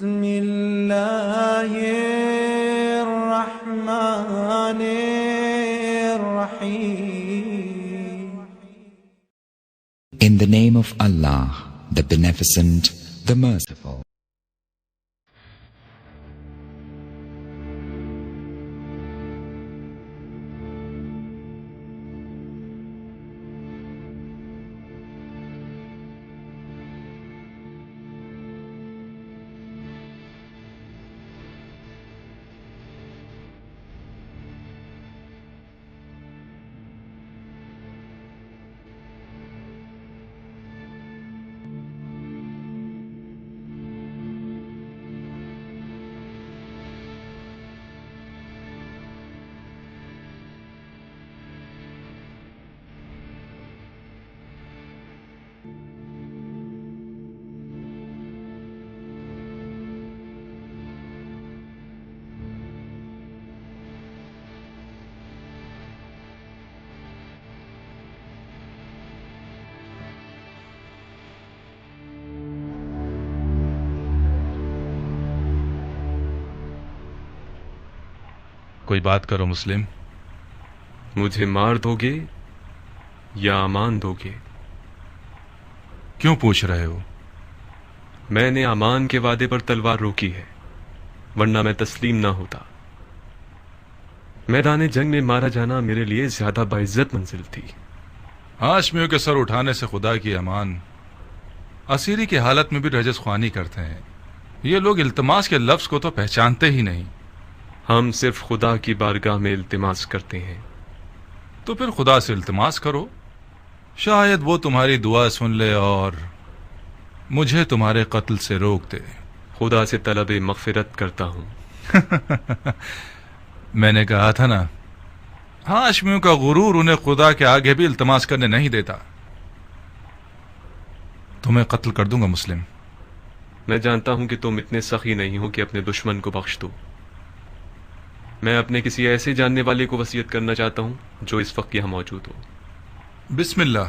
بسم الله الرحمن الرحيم. In the name of Allah, the Beneficent, the Merciful. کوئی بات کرو مسلم. مجھے مار دو گے یا امان دو گے؟ کیوں پوچھ رہے ہو؟ میں نے امان کے وعدے پر تلوار روکی ہے، ورنہ میں تسلیم نہ ہوتا. میدان جنگ میں مارا جانا میرے لیے زیادہ باعزت منزل تھی. ہاشمیوں کے سر اٹھانے سے خدا کی امان. اسیری کی حالت میں بھی رجس خوانی کرتے ہیں. یہ لوگ التماس کے لفظ کو تو پہچانتے ہی نہیں. ہم صرف خدا کی بارگاہ میں التماس کرتے ہیں. تو پھر خدا سے التماس کرو، شاید وہ تمہاری دعا سن لے اور مجھے تمہارے قتل سے روک دے. خدا سے طلب مغفرت کرتا ہوں. میں نے کہا تھا نا، ہاشمیوں کا غرور انہیں خدا کے آگے بھی التماس کرنے نہیں دیتا. تمہیں قتل کر دوں گا مسلم. میں جانتا ہوں کہ تم اتنے سخی نہیں ہو کہ اپنے دشمن کو بخش دو. میں اپنے کسی ایسے جاننے والے کو وصیت کرنا چاہتا ہوں جو اس وقت یہاں موجود ہو. بسم اللہ.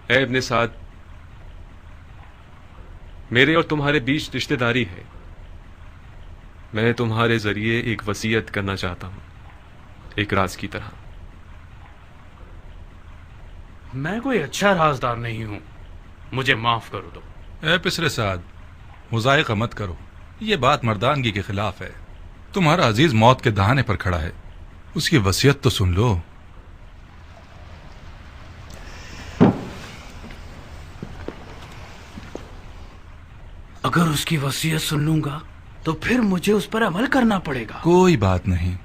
اے ابن سعد، میرے اور تمہارے بیچ رشتہ داری ہے. میں تمہارے ذریعے ایک وصیت کرنا چاہتا ہوں، ایک راز کی طرح. میں کوئی اچھا رازدار نہیں ہوں، مجھے معاف کرو دو. اے پسر سعد، مضائقہ مت کرو. یہ بات مردانگی کے خلاف ہے. تمہارا عزیز موت کے دہانے پر کھڑا ہے، اس کی وصیت تو سن لو. اگر اس کی وصیت سن لوں گا تو پھر مجھے اس پر عمل کرنا پڑے گا. کوئی بات نہیں.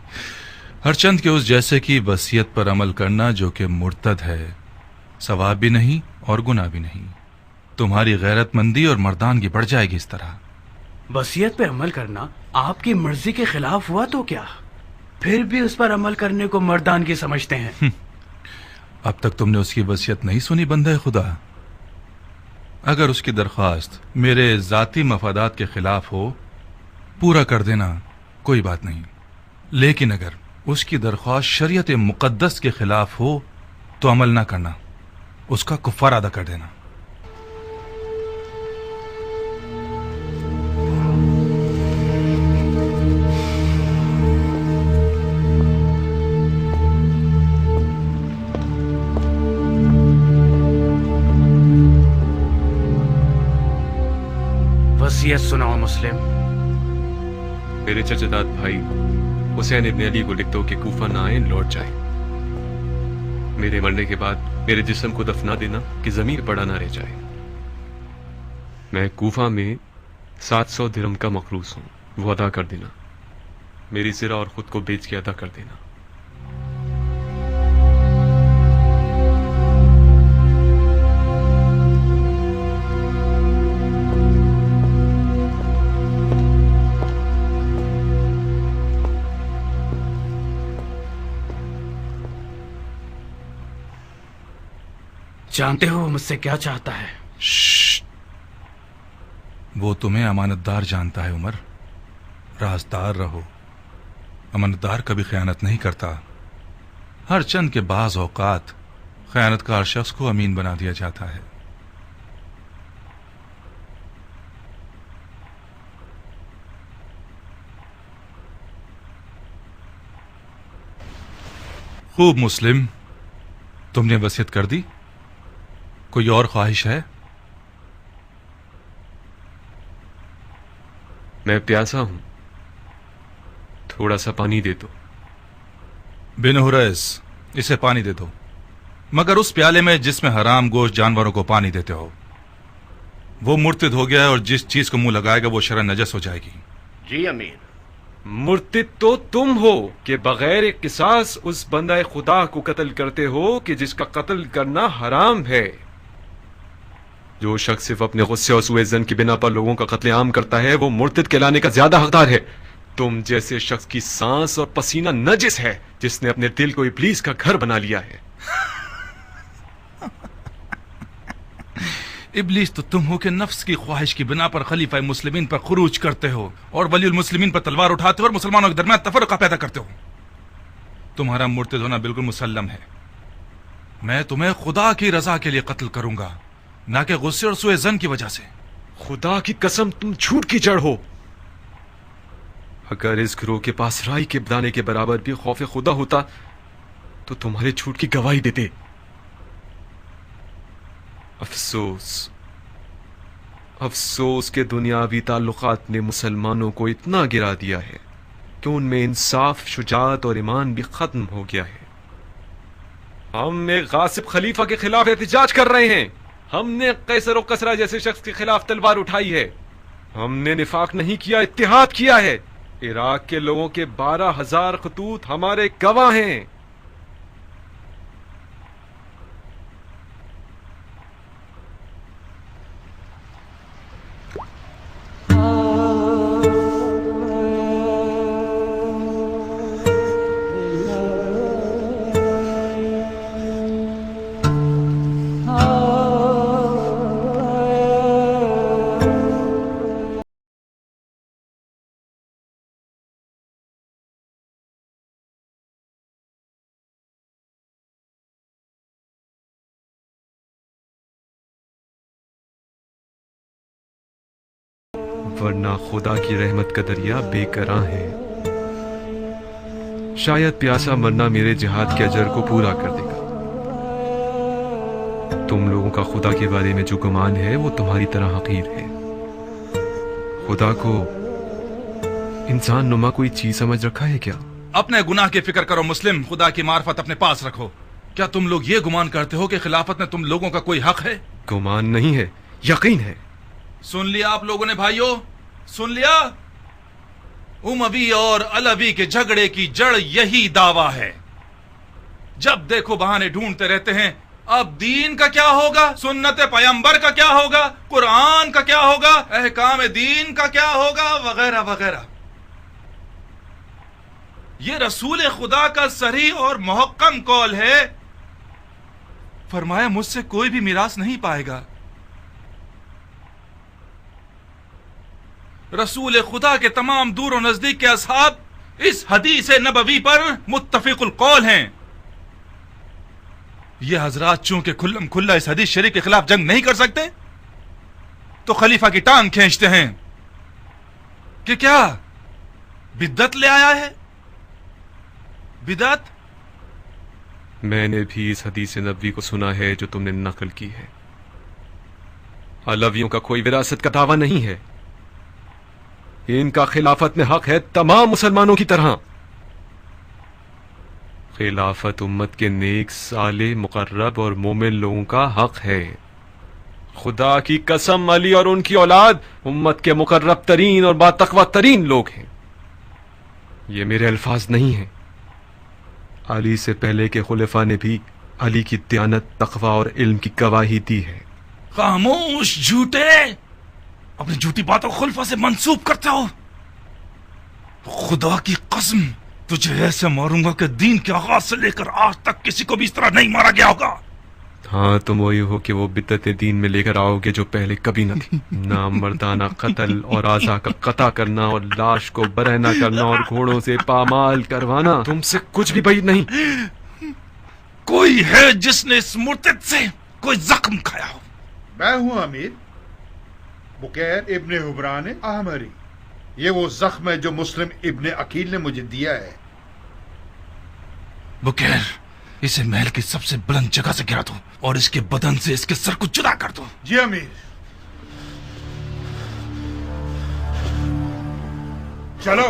ہر چند کے اس جیسے کی وصیت پر عمل کرنا جو کہ مرتد ہے، ثواب بھی نہیں اور گناہ بھی نہیں. تمہاری غیرت مندی اور مردانگی بڑھ جائے گی اس طرح. وصیت پہ عمل کرنا آپ کی مرضی کے خلاف ہوا تو کیا؟ پھر بھی اس پر عمل کرنے کو مردانگی سمجھتے ہیں. اب تک تم نے اس کی وصیت نہیں سنی بندہ خدا. اگر اس کی درخواست میرے ذاتی مفادات کے خلاف ہو، پورا کر دینا، کوئی بات نہیں. لیکن اگر اس کی درخواست شریعت مقدس کے خلاف ہو تو عمل نہ کرنا، اس کا کفارہ ادا کر دینا. وصیت سناؤ مسلم. میرے چچا بھائی حسین ابن علی کو لکھ دو کہ کوفہ نہ آئیں، لوٹ جائیں. میرے مرنے کے بعد میرے جسم کو دفنا دینا کہ ضمیر پڑا نہ رہ جائے. میں کوفہ میں 700 درہم کا مقروض ہوں، وہ ادا کر دینا. میری زرہ اور خود کو بیچ کے ادا کر دینا. جانتے ہو وہ مجھ سے کیا چاہتا ہے؟ وہ تمہیں امانت دار جانتا ہے عمر. رازدار رہو. امانت دار کبھی خیانت نہیں کرتا. ہر چند کے بعض اوقات خیانت کار شخص کو امین بنا دیا جاتا ہے. خوب مسلم، تم نے وصیت کر دی؟ کوئی اور خواہش ہے؟ میں پیاسا ہوں، تھوڑا سا پانی دے دو۔ بن حریث، اسے پانی دے دو، مگر اس پیالے میں جس میں حرام گوشت جانوروں کو پانی دیتے ہو۔ وہ مرتد ہو گیا ہے اور جس چیز کو منہ لگائے گا وہ شرعاً نجس ہو جائے گی۔ جی امیر۔ مرتد تو تم ہو کہ بغیر قصاص اس بندہ خدا کو قتل کرتے ہو کہ جس کا قتل کرنا حرام ہے۔ جو شخص صرف اپنے غصے اور سوء ظن کی بنا پر لوگوں کا قتل عام کرتا ہے وہ مرتد کہلانے کا زیادہ حقدار ہے۔ تم جیسے شخص کی سانس اور پسینہ نجس ہے جس نے اپنے دل کو ابلیس کا گھر بنا لیا ہے۔ ابلیس تو تم ہو کہ نفس کی خواہش کی بنا پر خلیفہ مسلمین پر خروج کرتے ہو اور ولی المسلمین پر تلوار اٹھاتے ہو اور مسلمانوں کے درمیان تفرقہ پیدا کرتے ہو۔ تمہارا مرتد ہونا بالکل مسلم ہے۔ میں تمہیں خدا کی رضا کے لیے قتل کروں گا، نہ کہ غصے اور سوء ظن کی وجہ سے۔ خدا کی قسم تم جھوٹ کی جڑ ہو۔ اگر اس گروہ کے پاس رائی کے دانے کے برابر بھی خوف خدا ہوتا تو تمہارے جھوٹ کی گواہی دیتے۔ افسوس کہ دنیاوی تعلقات نے مسلمانوں کو اتنا گرا دیا ہے کہ ان میں انصاف، شجاعت اور ایمان بھی ختم ہو گیا ہے۔ ہم ایک غاصب خلیفہ کے خلاف احتجاج کر رہے ہیں۔ ہم نے قیصر و کسریٰ جیسے شخص کے خلاف تلوار اٹھائی ہے۔ ہم نے نفاق نہیں کیا، اتحاد کیا ہے۔ عراق کے لوگوں کے 12,000 خطوط ہمارے گواہ ہیں۔ ورنہ خدا کی رحمت کا دریا بے کراں ہے۔ شاید پیاسا مرنا میرے جہاد کے اجر کو پورا کر دے گا۔ تم لوگوں کا خدا کے بارے میں جو گمان ہے وہ تمہاری طرح حقیر ہے۔ خدا کو انسان نما کوئی چیز سمجھ رکھا ہے کیا؟ اپنے گناہ کی فکر کرو مسلم، خدا کی معرفت اپنے پاس رکھو۔ کیا تم لوگ یہ گمان کرتے ہو کہ خلافت میں تم لوگوں کا کوئی حق ہے؟ گمان نہیں ہے، یقین ہے۔ سن لیا آپ لوگوں نے بھائیوں، سن لیا؟ اموی اور علوی کے جھگڑے کی جڑ یہی دعویٰ ہے۔ جب دیکھو بہانے ڈھونڈتے رہتے ہیں، اب دین کا کیا ہوگا، سنت پیغمبر کا کیا ہوگا، قرآن کا کیا ہوگا، احکام دین کا کیا ہوگا، وغیرہ وغیرہ۔ یہ رسول خدا کا صریح اور محکم قول ہے، فرمایا مجھ سے کوئی بھی میراث نہیں پائے گا۔ رسول خدا کے تمام دور و نزدیک کے اصحاب اس حدیث نبوی پر متفق القول ہیں۔ یہ حضرات چونکہ کھلم کھلا اس حدیث شریف کے خلاف جنگ نہیں کر سکتے تو خلیفہ کی ٹانگ کھینچتے ہیں کہ کیا بدعت لے آیا ہے۔ بدعت؟ میں نے بھی اس حدیث نبوی کو سنا ہے جو تم نے نقل کی ہے۔ علویوں کا کوئی وراثت کا دعویٰ نہیں ہے، ان کا خلافت میں حق ہے تمام مسلمانوں کی طرح۔ خلافت امت کے نیک، صالح، مقرب اور مومن لوگوں کا حق ہے۔ خدا کی قسم علی اور ان کی اولاد امت کے مقرب ترین اور باتقوی ترین لوگ ہیں۔ یہ میرے الفاظ نہیں ہیں، علی سے پہلے کے خلفاء نے بھی علی کی دیانت، تقوی اور علم کی گواہی دی ہے۔ خاموش جھوٹے، اپنی جھوٹی باتوں کو خلفاء سے منسوب کرتے ہو۔ خدا کی قسم تجھے ایسے ماروں گا کہ دین کے آغاز سے لے کر آج تک کسی کو بھی اس طرح نہیں مارا گیا ہوگا۔ ہاں تم وہی ہو کہ وہ بدعتیں دین میں لے کر آؤ گے جو پہلے کبھی نہ تھی۔ نامردانہ قتل اور اعضاء کا قطع کرنا اور لاش کو برہنہ کرنا اور گھوڑوں سے پامال کروانا تم سے کچھ بھی بعید نہیں۔ کوئی ہے جس نے اس مرتد سے کوئی زخم کھایا ہو؟ میں ہوں امیر، بکیر ابن حبران احمری۔ یہ وہ زخم ہے جو مسلم ابن عقیل نے مجھے دیا ہے۔ بکیر اسے محل کی سب سے بلند جگہ سے گرا دو اور اس کے بدن سے اس کے سر کو جدا کر دو. جی امیر. چلو.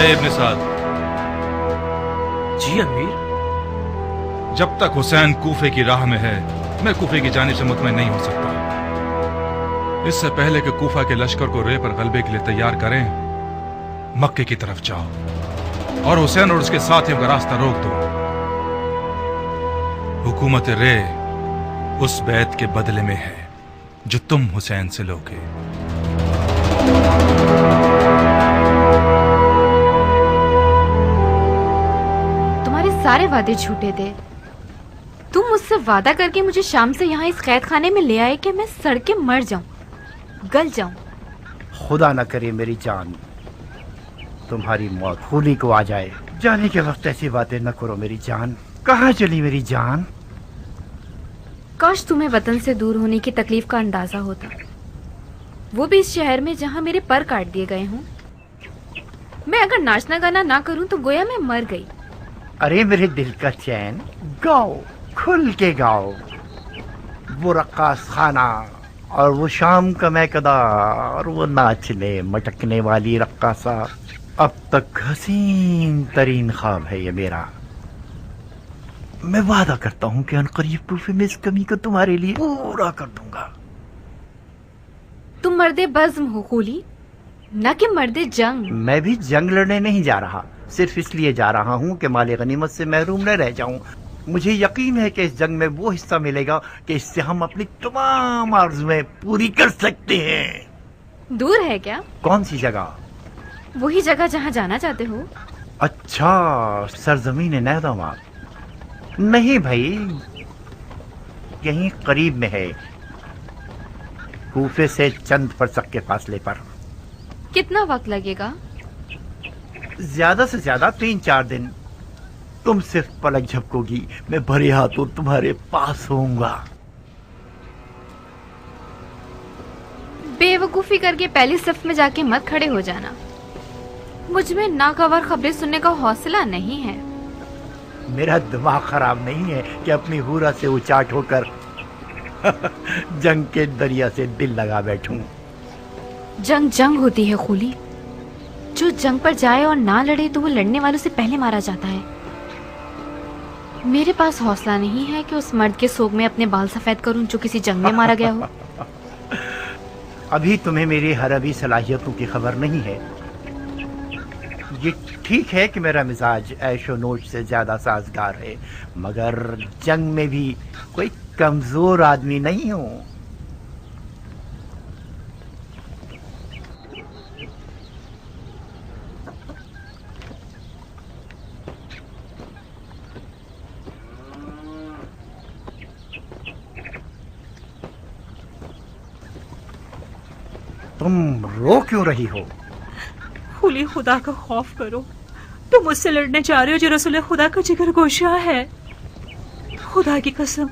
ابن سعد. جی امیر. جب تک حسین کوفے کی راہ میں ہے میں کوفے کی جانب سے مطمئن نہیں ہو سکتا. اس سے پہلے کہ کوفہ کے لشکر کو رے پر غلبے کے لیے تیار کریں مکے کی طرف جاؤ اور حسین اور اس کے ساتھیوں کا راستہ روک دو. حکومت رے اس بیعت کے بدلے میں ہے جو تم حسین سے لوگے. سارے وعدے جھوٹے تھے. تم مجھ سے وعدہ کر کے مجھے شام سے یہاں اس قید خانے میں لے آئے کہ میں سڑ کے مر جاؤں, گل جاؤں. خدا نہ کرے میری جان تمہاری موت خولی کو آ جائے. جانے کے وقت ایسی باتیں نہ کرو میری جان. کہاں چلی میری جان؟ کاش تمہیں وطن سے دور ہونے کی تکلیف کا اندازہ ہوتا, وہ بھی اس شہر میں جہاں میرے پر کاٹ دیے گئے ہوں. میں اگر ناچنا گانا نہ کروں تو گویا میں مر گئی. ارے میرے دل کا چین, گاؤ, کھل کے گاؤ. وہ رقاص خانہ اور وہ شام کا میکدہ اور وہ ناچنے مٹکنے والی رقاصہ اب تک حسین ترین خواب ہے یہ میرا. میں وعدہ کرتا ہوں کہ عنقریب کوفے میں اس کمی کو تمہارے لیے پورا کر دوں گا. تم مرد بزم ہو خولی, نہ کہ مرد جنگ. میں بھی جنگ لڑنے نہیں جا رہا, صرف اس لیے جا رہا ہوں کہ مال غنیمت سے محروم نہ رہ جاؤں. مجھے یقین ہے کہ اس جنگ میں وہ حصہ ملے گا کہ اس سے ہم اپنی تمام آرزویں پوری کر سکتے ہیں. دور ہے کیا؟ کون سی جگہ؟ وہی جگہ جہاں جانا چاہتے ہو. اچھا, سرزمین نیدما. نہیں بھائی, یہیں قریب میں ہے, کوفے سے چند فرسخ کے فاصلے پر. کتنا وقت لگے گا؟ زیادہ سے زیادہ 3-4 دن. تم صرف پلک جھپکو گی, میں بھرے ہاتھوں تمہارے پاس ہوں گا. بے وقوفی کر کے پہلی صف میں جا کے مت کھڑے ہو جانا. مجھ میں ناگوار خبریں سننے کا حوصلہ نہیں ہے. میرا دماغ خراب نہیں ہے کہ اپنی حورا سے اچاٹ ہو کر جنگ کے دریا سے دل لگا بیٹھوں. جنگ جنگ ہوتی ہے خولی. جو جنگ پر جائے اور نہ لڑے تو وہ لڑنے والوں سے پہلے مارا جاتا ہے. میرے پاس حوصلہ نہیں ہے کہ اس مرد کے سوگ میں اپنے بال سفید کروں جو کسی جنگ میں مارا گیا ہو. ابھی تمہیں میری حربی صلاحیتوں کی خبر نہیں ہے. یہ ٹھیک ہے کہ میرا مزاج عیش و نوش سے زیادہ سازگار ہے, مگر جنگ میں بھی کوئی کمزور آدمی نہیں ہوں. तुम रो क्यों रही हो? खुली खुदा का खौफ करो, तुम मुझसे लड़ने जा रहे हो जो रसूल खुदा का जिगर गोशा है। खुदा की कसम,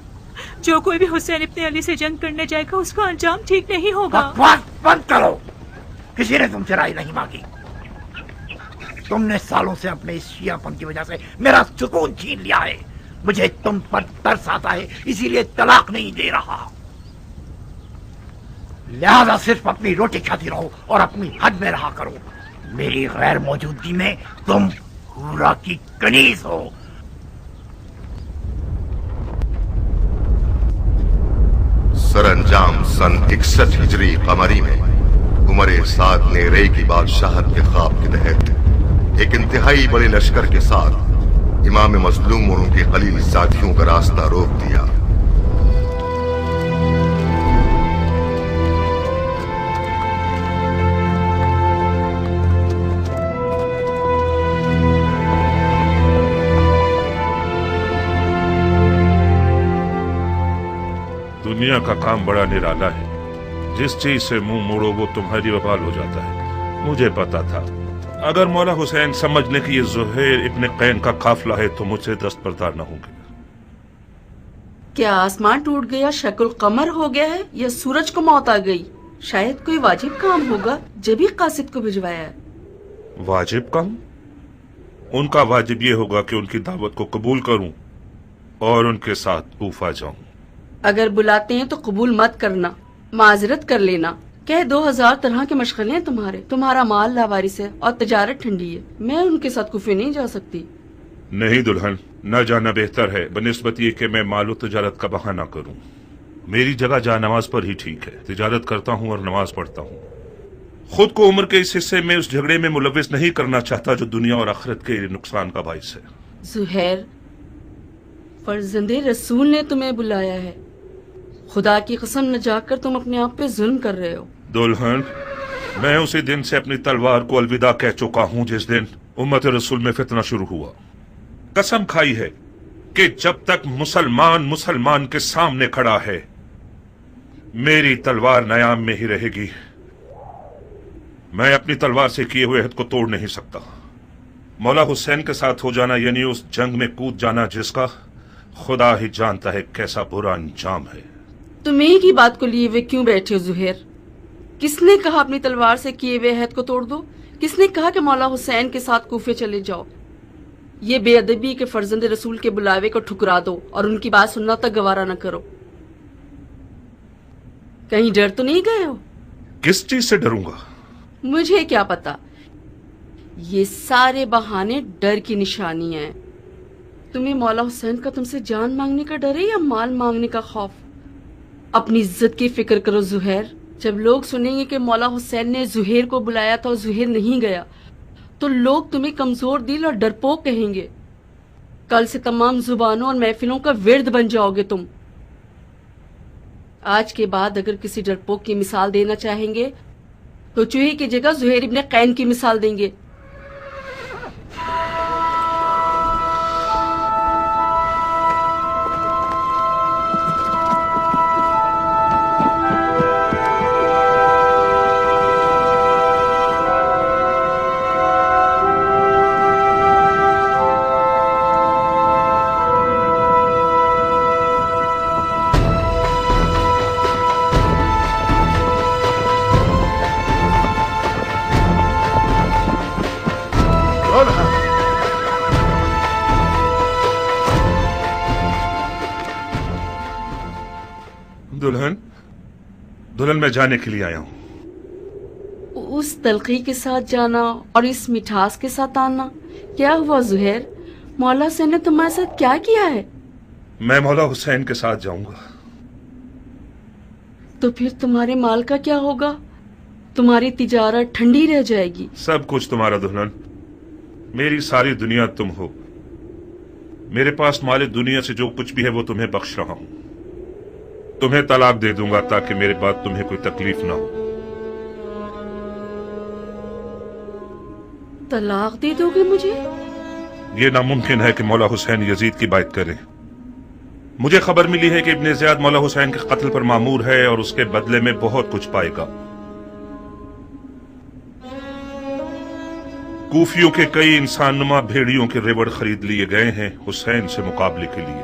जो कोई भी हुसैन इब्ने अली से जंग करने जाएगा उसका अंजाम ठीक नहीं होगा। बकवास बंद करो, किसी ने तुमसे राय नहीं मांगी। तुमने सालों से अपने इस शियापन की वजह से मेरा सुकून छीन लिया है। मुझे तुम पर तरस आता है, इसीलिए तलाक नहीं दे रहा। लिहाजा सिर्फ अपनी रोटी खाती रहो और अपनी हद में रहा करो। मेरी गैर मौजूदगी में तुम हुरा की कनीज हो। सरअंजाम सन 61 हिजरी कमरी में उमर साद ने रे की बादशाहत के ख्वाब के तहत एक इंतहाई बड़े लश्कर के साथ इमाम मजलूम और उनके खलील साथियों का रास्ता रोक दिया। दुनिया का काम बड़ा निराला है, जिस चीज से मुंह मोड़ो वो तुम्हारी वबाल हो जाता है। मुझे पता था अगर मौला हुसैन समझ ले कि ये ज़ुहैर इब्ने कैन का काफिला है तो मुझसे दस्तबरदार न होंगे। क्या आसमान टूट गया, शक्ल कमर हो गया है, या सूरज को मौत आ गई? शायद कोई वाजिब काम होगा जब ही कासिद को भिजवाया है। वाजिब काम? उनका वाजिब ये होगा कि उनकी दावत को कबूल करूं और उनके साथ कूफा जाऊं। अगर बुलाते हैं तो कबूल मत करना, माजरत कर लेना। कह 2000 तरह के मशगले हैं तुम्हारे, तुम्हारा माल लावारिस है और तजारत ठंडी है। मैं उनके साथ कुफे नहीं जा सकती। नहीं दुल्हन, न जाना बेहतर है बनिस्बत ये कि मैं मालो तजारत का बहाना करूं। मेरी जगह जा नमाज पर ही ठीक है। तिजारत करता हूं और नमाज पढ़ता हूं। खुद को उम्र के इस हिस्से में उस झगड़े में मुलविस नहीं करना चाहता जो दुनिया और आखिरत के नुकसान का बाइस है। ज़ुहैर, फर्जंदे रसूल ने तुम्हें बुलाया है। खुदा की कसम न जाकर तुम अपने आप पे जुल्म कर रहे हो। दुल्हन, मैं उसी दिन से अपनी तलवार को अलविदा कह चुका हूं जिस दिन उम्मत रसूल में फितना शुरू हुआ। कसम खाई है कि जब तक मुसलमान मुसलमान के सामने खड़ा है मेरी तलवार नयाम में ही रहेगी। मैं अपनी तलवार से किए हुए अहद को तोड़ नहीं सकता। मौला हुसैन के साथ हो जाना यानी उस जंग में कूद जाना जिसका खुदा ही जानता है कैसा बुरा अंजाम है। तुम एक ही बात को लिए हुए क्यों बैठे हो ज़ुहैर? किसने कहा अपनी तलवार से किए हुए अहद को तोड़ दो? किसने कहा कि मौला हुसैन के साथ कूफे चले जाओ? ये बेअदबी के फर्जंद रसूल के बुलावे को ठुकरा दो और उनकी बात सुनना तक गवारा न करो। कहीं डर तो नहीं गए हो? किस चीज से डरूंगा? मुझे क्या पता। ये सारे बहाने डर की निशानियां हैं। तुम्हें मौला हुसैन का तुमसे जान मांगने का डर है या माल मांगने का खौफ? अपनी इज्जत की फिक्र करो ज़ुहैर। जब लोग सुनेंगे कि मौला हुसैन ने ज़ुहैर को बुलाया था और ज़ुहैर नहीं गया तो लोग तुम्हें कमजोर दिल और डरपोक कहेंगे। कल से तमाम जुबानों और महफिलों का विर्द बन जाओगे तुम। आज के बाद अगर किसी डरपोक की मिसाल देना चाहेंगे तो चूहे की जगह ज़ुहैर इब्ने कैन की मिसाल देंगे। दुल्हन मैं जाने के लिए आया हूं। उस तलखी के साथ जाना और इस मिठास के साथ आना, क्या हुआ ज़ुहैर? मौला हुसैन ने तुम्हारे साथ क्या किया है? मैं मौला हुसैन के साथ जाऊंगा। तो फिर तुम्हारे माल का क्या होगा? तुम्हारी तिजारत ठंडी रह जाएगी। सब कुछ तुम्हारा दुल्हन। मेरी सारी दुनिया तुम हो। मेरे पास माले दुनिया से जो कुछ भी है वो तुम्हें बख्श रहा हूं। तुम्हें तलाक दे दूंगा ताकि मेरे बाद तुम्हें कोई तकलीफ ना हो। तलाक दे दोगे मुझे? ये नामुमकिन है कि मौला हुसैन यजीद की बात करें। मुझे खबर मिली है कि इब्ने ज़ियाद मौला हुसैन के कत्ल पर मामूर है और उसके बदले में बहुत कुछ पाएगा। کوفیوں کے کئی انسان نما بھیڑیوں کے ریوڑ خرید لیے گئے ہیں حسین سے مقابلے کے لیے۔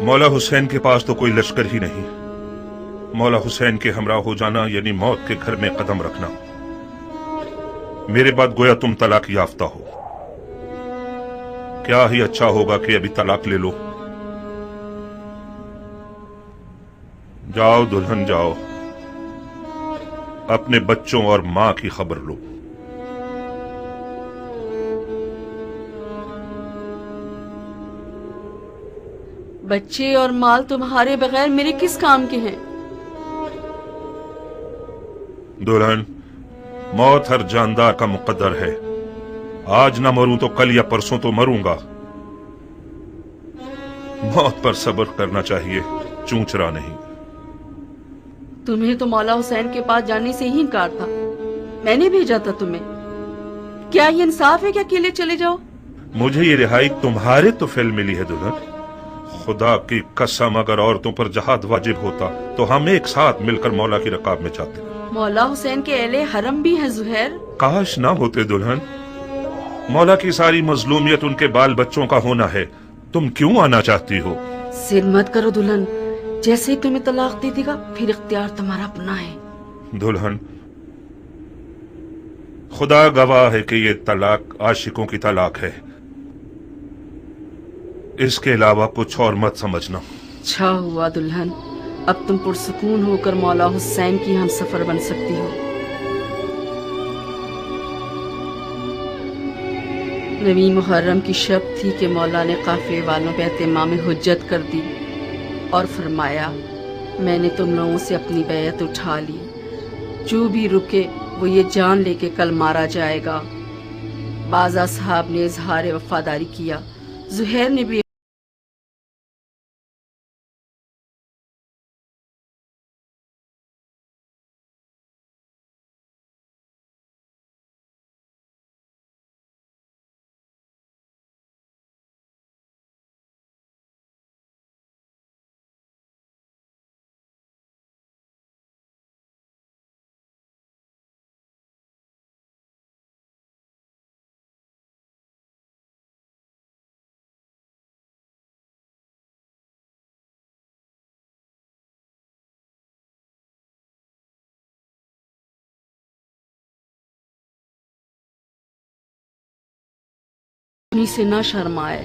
مولا حسین کے پاس تو کوئی لشکر ہی نہیں۔ مولا حسین کے ہمراہ ہو جانا یعنی موت کے گھر میں قدم رکھنا۔ میرے بعد گویا تم طلاق یافتہ ہو۔ کیا ہی اچھا ہوگا کہ ابھی طلاق لے لو۔ جاؤ دلہن جاؤ، اپنے بچوں اور ماں کی خبر لو۔ بچے اور مال تمہارے بغیر میرے کس کام کے ہیں؟ دلہن، موت ہر جاندار کا مقدر ہے۔ آج نہ مروں تو کل یا پرسوں تو مروں گا۔ موت پر صبر کرنا چاہیے، چونچرا نہیں۔ تمہیں تو مولا حسین کے پاس جانے سے ہی انکار تھا، میں نے بھیجا تھا تمہیں۔ کیا یہ انصاف ہے کہ اکیلے چلے جاؤ؟ مجھے یہ رہائی تمہارے تو فعل ملی ہے دلہن۔ خدا کی قسم اگر عورتوں پر جہاد واجب ہوتا تو ہم ایک ساتھ مل کر مولا کی رکاب میں جاتے۔ مولا حسین کے اہل حرم بھی ہیں زہیر۔ کاش نہ ہوتے دلہن۔ مولا کی ساری مظلومیت ان کے بال بچوں کا ہونا ہے، تم کیوں آنا چاہتی ہو؟ ضد مت کرو دلہن، جیسے ہی تمہیں طلاق دے دے گا پھر اختیار تمہارا اپنا ہے۔ دلہن، خدا گواہ ہے کہ یہ طلاق عاشقوں کی طلاق ہے، اس کے علاوہ کچھ اور مت سمجھنا۔ اچھا ہوا دلہن، اب تم پرسکون ہو کر مولا حسین کی ہم سفر بن سکتی ہو۔ نویں محرم کی شب تھی کہ مولا نے قافلے والوں پہ اہتمام حجت کر دی اور فرمایا، میں نے تم لوگوں سے اپنی بیعت اٹھا لی، جو بھی رکے وہ یہ جان لے کے کل مارا جائے گا۔ بعض اصحاب نے اظہار وفاداری کیا، زہیر نے بھی سے نہ شرمائے۔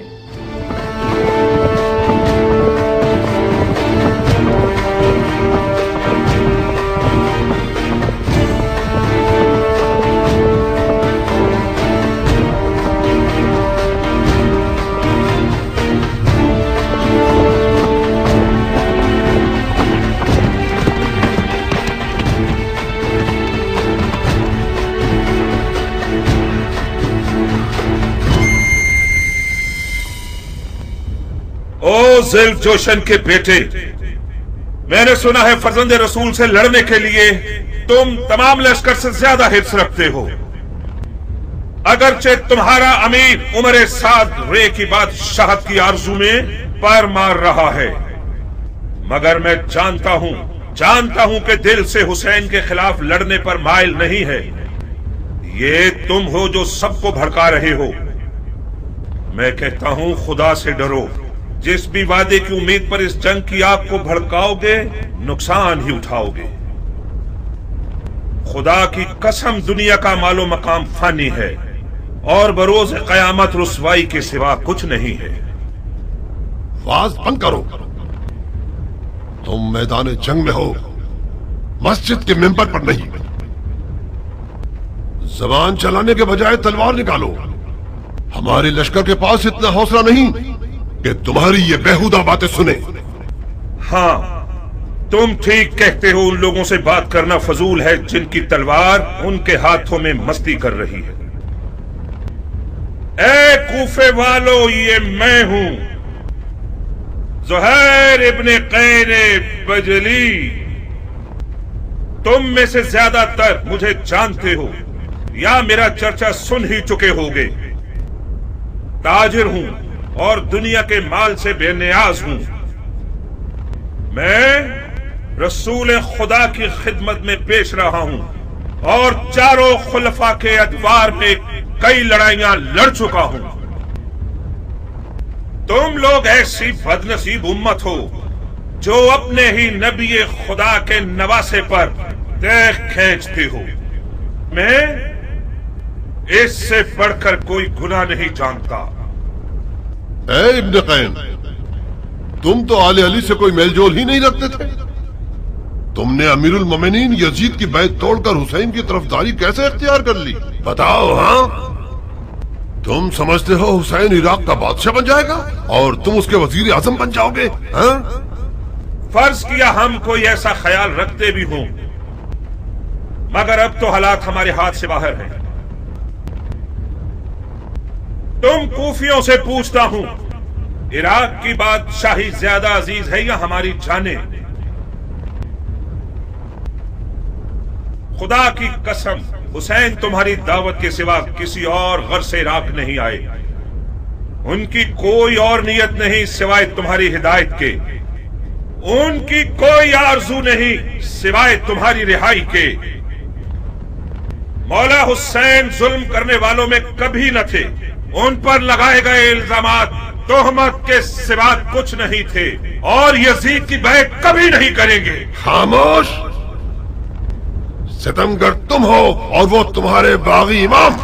او ذیل جوشن کے بیٹے، میں نے سنا ہے فرزند رسول سے لڑنے کے لیے تم تمام لشکر سے زیادہ حرص رکھتے ہو۔ اگرچہ تمہارا امیر عمر سعد رے کی بادشاہت کی آرزو میں پیر مار رہا ہے، مگر میں جانتا ہوں کہ دل سے حسین کے خلاف لڑنے پر مائل نہیں ہے۔ یہ تم ہو جو سب کو بھڑکا رہے ہو۔ میں کہتا ہوں خدا سے ڈرو، جس بھی وعدے کی امید پر اس جنگ کی آگ کو بھڑکاؤ گے نقصان ہی اٹھاؤ گے۔ خدا کی قسم دنیا کا مال و مقام فانی ہے اور بروز قیامت رسوائی کے سوا کچھ نہیں ہے۔ واز بند کرو، تم میدان جنگ میں ہو، مسجد کے ممبر پر نہیں۔ زبان چلانے کے بجائے تلوار نکالو۔ ہمارے لشکر کے پاس اتنا حوصلہ نہیں کہ تمہاری یہ بیہودہ باتیں سنے۔ ہاں، تم ٹھیک کہتے ہو، ان لوگوں سے بات کرنا فضول ہے جن کی تلوار ان کے ہاتھوں میں مستی کر رہی ہے۔ اے کوفے والو، یہ میں ہوں، زہیر ابن قیر بجلی۔ تم میں سے زیادہ تر مجھے جانتے ہو یا میرا چرچا سن ہی چکے ہوگے۔ تاجر ہوں اور دنیا کے مال سے بے نیاز ہوں۔ میں رسول خدا کی خدمت میں پیش رہا ہوں اور چاروں خلفاء کے ادوار میں कई लड़ाइयां लड़ चुका हूं। तुम लोग ऐसी बदनसीब उम्मत हो जो अपने ही नबी खुदा के नवासे पर देख खींचती हो। मैं इससे बढ़कर कोई गुनाह नहीं जानता। ए इब्न कैन, तुम तो आले अली से कोई मेलजोल ही नहीं रखते थे। तुमने अमीरुल मोमिनीन यजीद की बैत तोड़कर हुसैन की तरफदारी कैसे इख्तियार कर ली? बताओ। हाँ, तुम समझते हो हुसैन इराक का बादशाह बन जाएगा और तुम उसके वजीर आजम बन जाओगे? हाँ? फर्ज किया हम कोई ऐसा ख्याल रखते भी हों, मगर अब तो हालात हमारे हाथ से बाहर हैं। तुम कूफियों से पूछता हूं, इराक की बादशाही ज्यादा अजीज है या हमारी जाने? खुदा की कसम, हुसैन तुम्हारी दावत के सिवा किसी और घर से इराक नहीं आए। उनकी कोई और नियत नहीं सिवाय तुम्हारी हिदायत के। उनकी कोई आरजू नहीं सिवाय तुम्हारी रिहाई के। मौला हुसैन जुल्म करने वालों में कभी न थे। उन पर लगाए गए इल्जामात तोहमत के सिवा कुछ नहीं थे और यजीद की बैत कभी नहीं करेंगे। खामोश! सितमगर तुम हो और वो तुम्हारे बागी इमाम।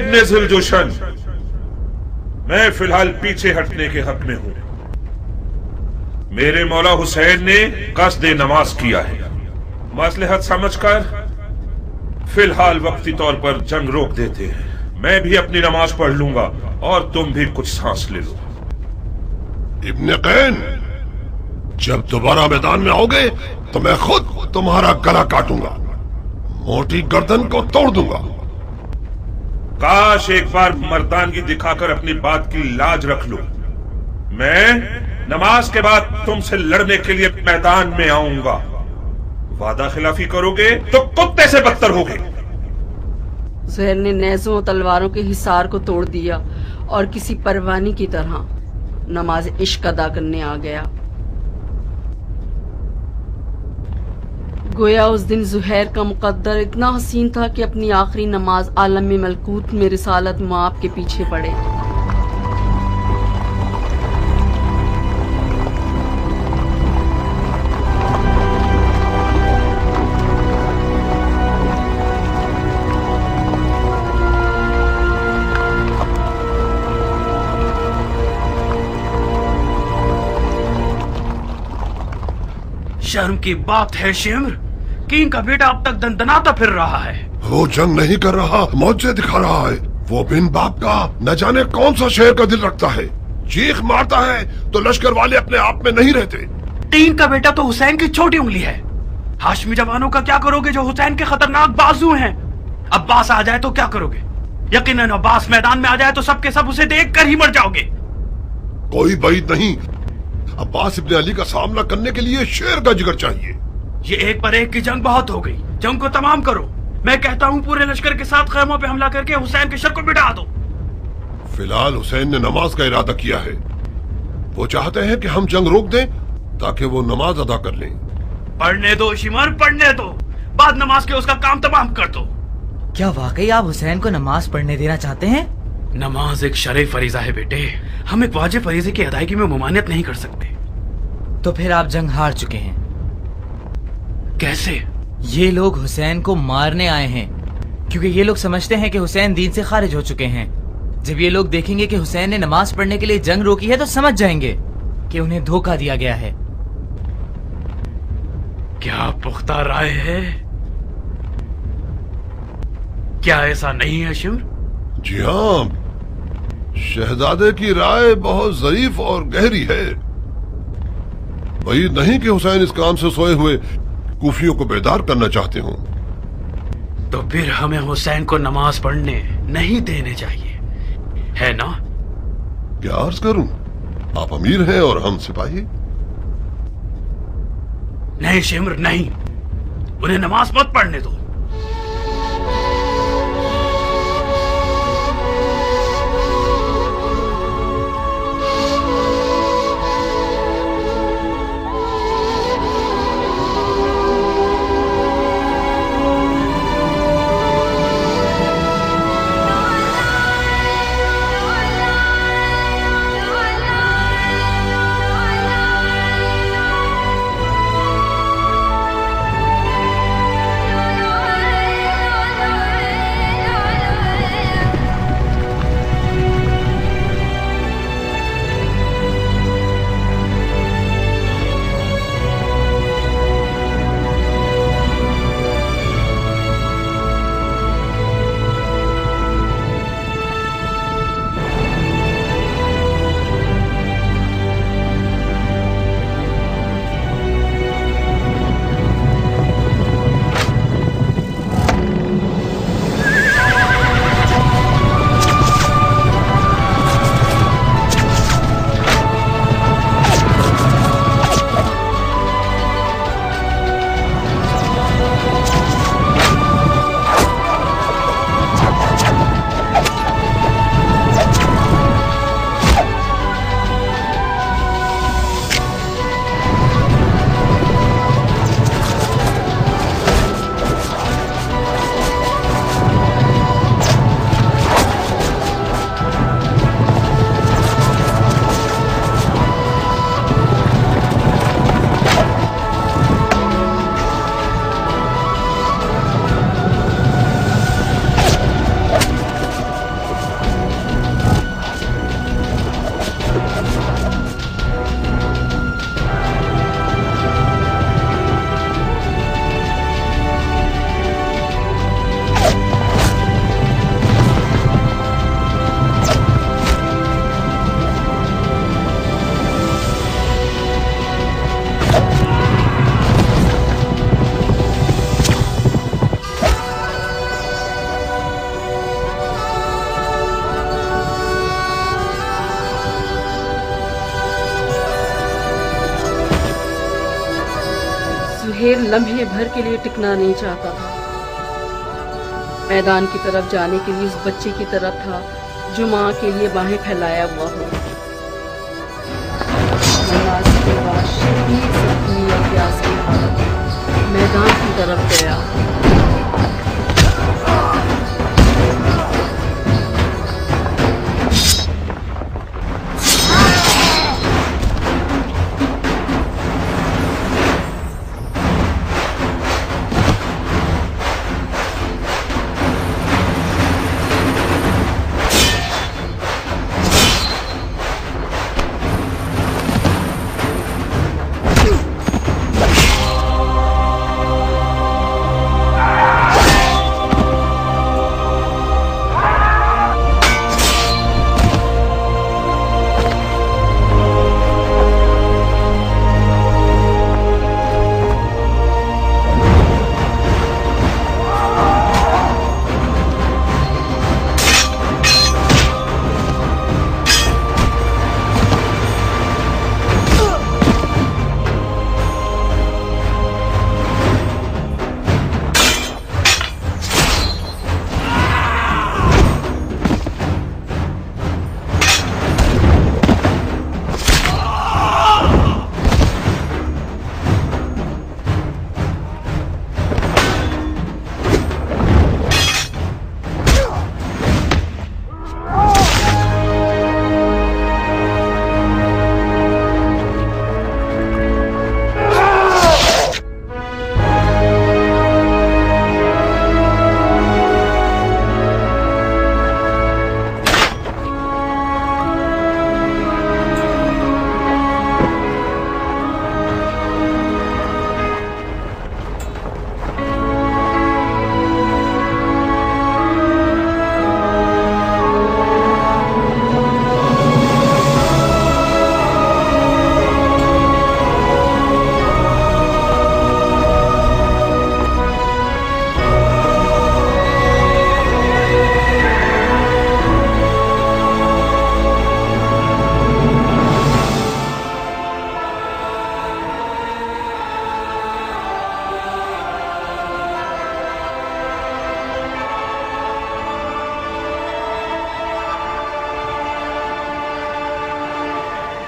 ابن ذوالجوشن، میں فی الحال پیچھے ہٹنے کے حق میں ہوں۔ میرے مولا حسین نے قصد نماز کیا ہے، مصلحت سمجھ کر فی الحال وقتی طور پر جنگ روک دیتے ہیں۔ میں بھی اپنی نماز پڑھ لوں گا اور تم بھی کچھ سانس لے لو۔ ابن قین، جب دوبارہ میدان میں آؤ گے تو میں خود تمہارا گلا کاٹوں گا، موٹی گردن کو توڑ دوں گا۔ کاش ایک بار مردانگی دکھا کر اپنی بات کی لاج رکھ لو۔ میں نماز کے بعد تم سے لڑنے کے لیے میدان میں آؤں گا۔ وعدہ خلافی کرو گے تو کتے سے بدتر ہوگے۔ زہر نے نیزوں اور تلواروں کے حصار کو توڑ دیا اور کسی پروانی کی طرح نماز عشق ادا کرنے آ گیا۔ گویا اس دن زہیر کا مقدر اتنا حسین تھا کہ اپنی آخری نماز عالم ملکوت میں رسالت مآب کے پیچھے پڑے۔ شرم کی بات ہے شمر، کین کا بیٹا اب تک دندناتا پھر رہا ہے۔ وہ جنگ نہیں کر رہا، موجے دکھا رہا ہے۔ وہ بن باپ کا نہ جانے کون سا شہر کا دل رکھتا ہے، چیخ مارتا ہے تو لشکر والے اپنے آپ میں نہیں رہتے۔ تین کا بیٹا تو حسین کی چھوٹی انگلی ہے۔ ہاشمی جوانوں کا کیا کرو گے جو حسین کے خطرناک بازو ہیں؟ عباس آ جائے تو کیا کرو گے؟ یقیناً عباس میدان میں آ جائے تو سب کے سب اسے دیکھ کر ہی مر جاؤ گے۔ کوئی بعید نہیں، عباس ابن علی کا سامنا کرنے کے لیے شیر کا جگر چاہیے۔ یہ ایک پر ایک کی جنگ بہت ہو گئی، جنگ کو تمام کرو۔ میں کہتا ہوں پورے لشکر کے ساتھ خیموں پہ حملہ کر کے حسین کے شر کو مٹا دو۔ فی الحال حسین نے نماز کا ارادہ کیا ہے، وہ چاہتے ہیں کہ ہم جنگ روک دیں تاکہ وہ نماز ادا کر لیں۔ پڑھنے دو شمر، پڑھنے دو، بعد نماز کے اس کا کام تمام کر دو۔ کیا واقعی آپ حسین کو نماز پڑھنے دینا چاہتے ہیں؟ نماز ایک شرعی فریضہ ہے بیٹے، ہم ایک واجب فریضے کی ادائیگی میں ممانعت نہیں کر سکتے۔ تو پھر آپ جنگ ہار چکے ہیں۔ کیسے؟ یہ لوگ حسین کو مارنے آئے ہیں، کیونکہ یہ لوگ سمجھتے ہیں کہ حسین دین سے خارج ہو چکے ہیں۔ جب یہ لوگ دیکھیں گے کہ حسین نے نماز پڑھنے کے لیے جنگ روکی ہے تو سمجھ جائیں گے کہ انہیں دھوکہ دیا گیا ہے۔ کیا پختہ رائے ہے؟ کیا ایسا نہیں ہے شمر؟ جی ہاں، شہزادے کی رائے بہت ظریف اور گہری ہے۔ بعید نہیں کہ حسین اس کام سے سوئے ہوئے کوفیوں کو بیدار کرنا چاہتے ہوں۔ تو پھر ہمیں حسین کو نماز پڑھنے نہیں دینے چاہیے، ہے نا؟ کیا عرض کروں، آپ امیر ہیں اور ہم سپاہی۔ نہیں شمر نہیں، انہیں نماز مت پڑھنے دو۔ सुहेल लम्हे भर के लिए टिकना नहीं चाहता था। मैदान की तरफ जाने के लिए उस बच्चे की तरफ था जो माँ के लिए बाहें फैलाया हुआ हो। नमाज के बाद शदीद जख्मी और प्यास की हालत में मैदान की तरफ गया।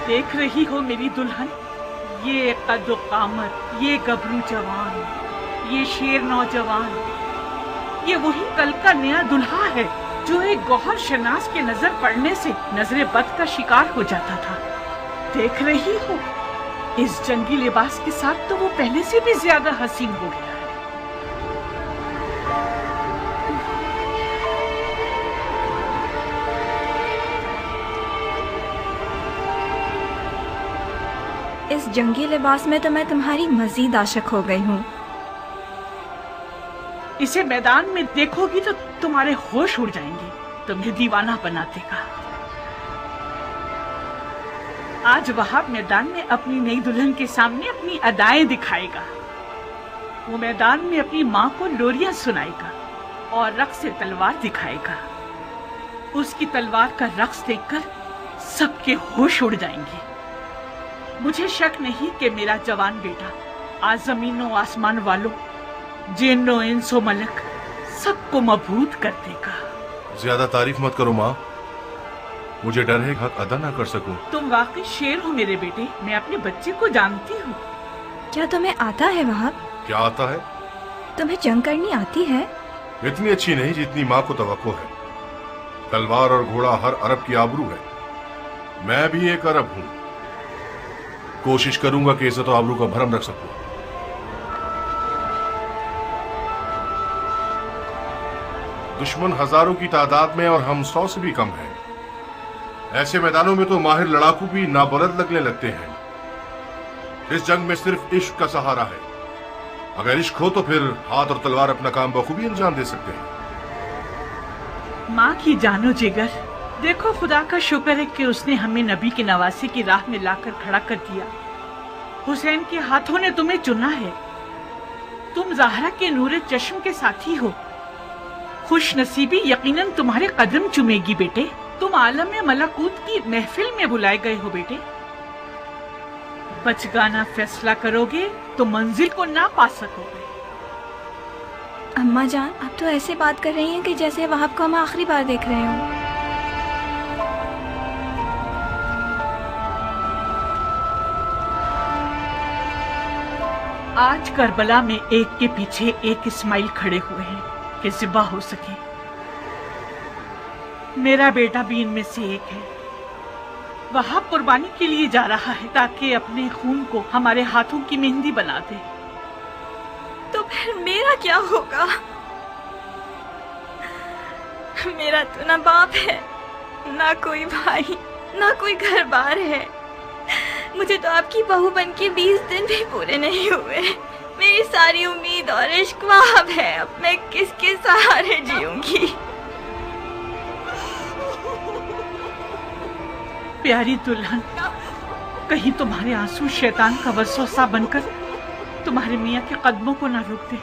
देख रही हो मेरी दुल्हन, ये कद्दो कामत, ये गबरू जवान, ये शेर नौजवान, ये वही कल का नया दुल्हा है जो एक गौहर शनास के नजर पड़ने से नजरे बद का शिकार हो जाता था। देख रही हो, इस जंगी लिबास के साथ तो वो पहले से भी ज्यादा हसीन हो गया। इस जंगी लिबास में तो मैं तुम्हारी मजीद आशिक हो गई हूँ। इसे मैदान में देखोगी तो तुम्हारे होश उड़ जाएंगे, तुम्हें दीवाना बना देगा। आज वहाब मैदान में अपनी नई दुल्हन के सामने अपनी अदाएं दिखाएगा। वो मैदान में अपनी माँ को लोरियां सुनाएगा और रक्स से तलवार दिखाएगा। उसकी तलवार का रक्स देखकर सबके होश उड़ जाएंगे। मुझे शक नहीं कि मेरा जवान बेटा आज जमीनों आसमान वालों, जिन्नो इंसो मलक सबको मबहूत कर देगा। ज्यादा तारीफ मत करो माँ, मुझे डर है हक अदा ना कर सकूं। तुम वाकई शेर हो मेरे बेटे, मैं अपने बच्चे को जानती हूँ। क्या तुम्हें आता है वहाब? क्या आता है? तुम्हें जंग करनी आती है? इतनी अच्छी नहीं जितनी माँ को तवक्को है। तलवार और घोड़ा हर अरब की आबरू है। मैं भी एक अरब हूँ। कोशिश करूंगा कि इज्जत और आबरू का भरम रख सकूं। दुश्मन हजारों की तादाद में और हम 100 से भी कम हैं। ऐसे मैदानों में तो माहिर लड़ाकू भी नाबलद लगने लगते हैं। इस जंग में सिर्फ इश्क का सहारा है। अगर इश्क हो तो फिर हाथ और तलवार अपना काम बखूबी अंजाम दे सकते हैं। माँ की जानो जिगर, देखो खुदा का शुक्र है कि उसने हमें नबी की नवासी की राह में लाकर खड़ा कर दिया। हुसैन के हाथों ने तुम्हें चुना है। तुम ज़हरा के नूरे चश्म के साथी हो। खुश नसीबी यकीनन तुम्हारे कदम चुमेगी बेटे। तुम आलम मलकूत की महफिल में बुलाए गए हो बेटे। बचगाना फैसला करोगे तो मंजिल को ना पा सकोगे। अम्मा जान, आप तो ऐसे बात कर रही हैं कि जैसे वहाब को हम आखिरी बार देख रहे हों। आज करबला में एक के पीछे एक इस्माइल खड़े हुए हैं कि ज़िबा हो सके। मेरा बेटा भी इनमें से एक है। वहाब कुर्बानी के लिए जा रहा है ताकि अपने खून को हमारे हाथों की मेहंदी बना दे। तो फिर मेरा क्या होगा? मेरा तो ना बाप है, ना कोई भाई, ना कोई घर बार है। मुझे तो आपकी बहू बन के 20 दिन भी पूरे नहीं हुए। मेरी सारी उम्मीद और इश्क वहाब है। अब मैं किसके सहारे जीऊंगी? प्यारी दुल्हन, कहीं तुम्हारे आंसू शैतान का वसवसा बनकर तुम्हारे मियाँ के कदमों को ना रोक दे।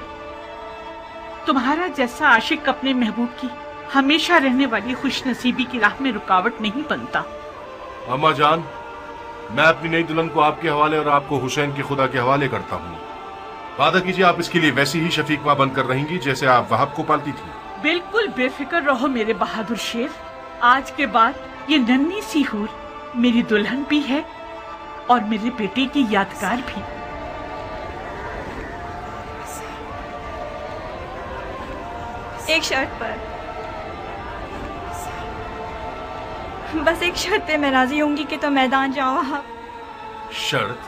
तुम्हारा जैसा आशिक अपने महबूब की हमेशा रहने वाली खुशनसीबी की राह में रुकावट नहीं बनता। अम्मा जान, मैं अपनी नई दुल्हन को आपके हवाले और आपको हुसैन के खुदा के हवाले करता हूँ। वादा कीजिए आप इसके लिए वैसी ही शफीक माँ बनकर रहेंगी जैसे आप वहाब को पालती थी। बिल्कुल बेफिक्र रहो मेरे बहादुर शेर। आज के बाद ये नन्ही सी हूर मेरी दुल्हन भी है और मेरे बेटे की यादगार भी। एक शर्त पर, बस एक शर्त पे मैं राजी होंगी कि तो मैदान जाओ आप। शर्त?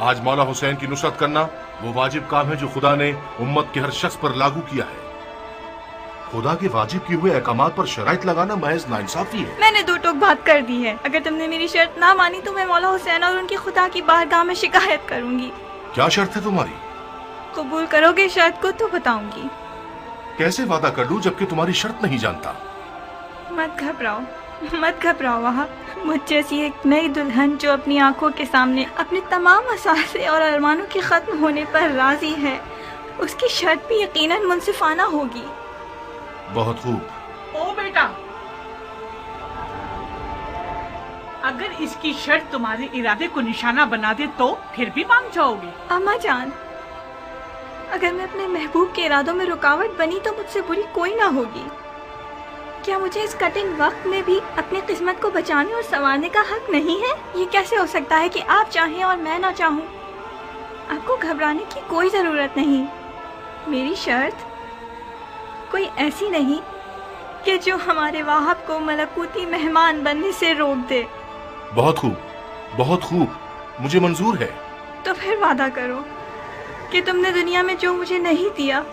आज मौला हुसैन की नुसरत करना वो वाजिब काम है जो खुदा ने उम्मत के हर शख्स पर लागू किया है। खुदा के वाजिब किए हुए अहकामात पर शराइत लगाना महज नाइंसाफी है। मैंने दो टोक बात कर दी है। अगर तुमने मेरी शर्त ना मानी तो मैं मौला हुसैन और उनकी खुदा की बारगाह में शिकायत करूंगी। क्या शर्त है तुम्हारी? कबूल करोगे शर्त को तो बताऊंगी। कैसे वादा कर लूं जबकि तुम्हारी शर्त नहीं जानता? मत घबराओ, मत घबराओ वहाब। मुझ जैसी एक नई दुल्हन जो अपनी आंखों के सामने अपने तमाम असासे और अरमानों के खत्म होने पर राजी है, उसकी शर्त भी यकीनन मुनसिफाना होगी। बहुत खूब। ओ बेटा, अगर इसकी शर्त तुम्हारे इरादे को निशाना बना दे तो फिर भी मान जाओगे? अम्मा जान, अगर मैं अपने महबूब के इरादों में रुकावट बनी तो मुझसे बुरी कोई ना होगी। क्या मुझे इस कठिन वक्त में भी अपनी किस्मत को बचाने और संवारने का हक नहीं है? ये कैसे हो सकता है कि आप चाहें और मैं ना चाहूँ? आपको घबराने की कोई जरूरत नहीं। मेरी शर्त कोई ऐसी नहीं कि जो हमारे वाहब को मलकूती मेहमान बनने से रोक दे। बहुत खूब, बहुत खूब, मुझे मंजूर है। तो फिर वादा करो कि तुमने दुनिया में जो मुझे नहीं दिया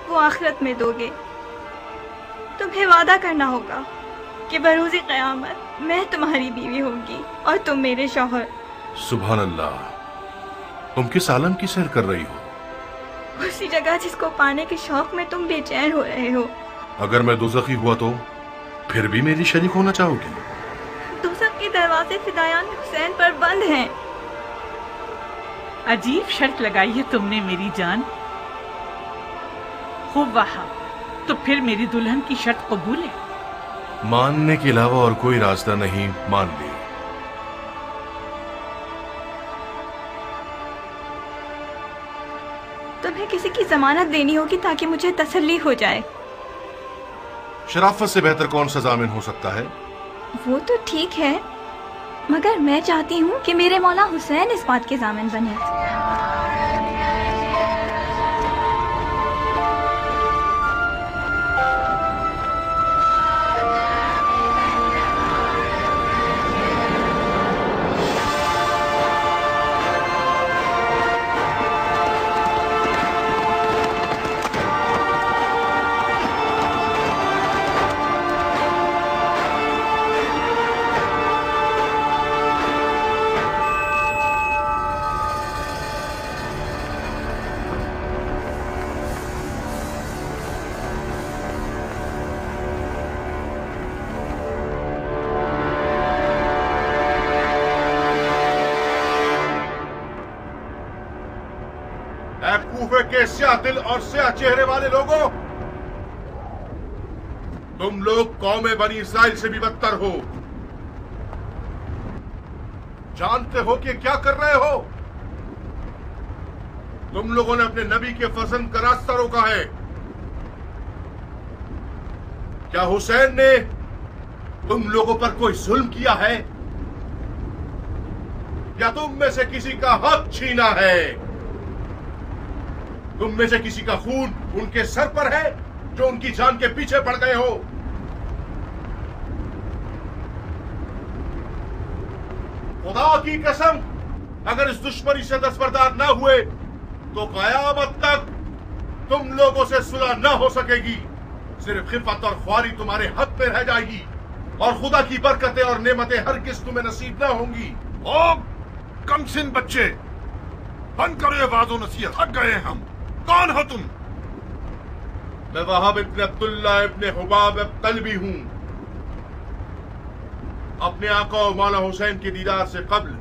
वो आखिरत में दोगे। तुम्हें वादा करना होगा कि बरोज़े क़यामत मैं तुम्हारी बीवी होंगी और तुम मेरे शौहर। सुभान अल्लाह, तुम किस आलम की सैर कर रही हो? उसी जगह जिसको पाने के शौक में तुम बेचैन हो रहे हो। अगर मैं दोज़खी हुआ तो फिर भी मेरी शरीक होना चाहोगी? दोज़ख के दरवाजे फिदायान हुसैन पर बंद हैं। अजीब शर्त लगाई है तुमने मेरी जान। खूब वहाब, तो फिर मेरी दुल्हन की शर्त कबूल है? मानने के अलावा और कोई रास्ता नहीं, मान ली। तुम्हें किसी की जमानत देनी होगी ताकि मुझे तसल्ली हो जाए। शराफत से बेहतर कौन सा जामिन हो सकता है? वो तो ठीक है, मगर मैं चाहती हूँ कि मेरे मौला हुसैन इस बात के जामिन बने। कूफे के स्याह दिल और स्याह चेहरे वाले लोगों, तुम लोग कौम बनी इसराइल से भी बदतर हो। जानते हो कि क्या कर रहे हो? तुम लोगों ने अपने नबी के फजल का रास्ता रोका है। क्या हुसैन ने तुम लोगों पर कोई जुल्म किया है या तुम में से किसी का हक छीना है? तुम में से किसी का खून उनके सर पर है जो उनकी जान के पीछे पड़ गए हो? खुदा की कसम, अगर इस दुश्मनी से दस्तबरदार न हुए तो कयामत तक तुम लोगों से सुलह न हो सकेगी। सिर्फ खिफत और ख्वारी तुम्हारे हक पे रह जाएगी और खुदा की बरकतें और नेमतें हरगिज़ तुम्हें नसीब न होंगी। ओ कमसिन बच्चे, बंद करो ये वाज़ो नसीहत, थक गए हैं हम। कौन हो तुम? मैं वहाब इब्न अब्दुल्ला इब्न हुबाब कल्बी हूं। अपने आका और मौला हुसैन के दीदार से कब्ल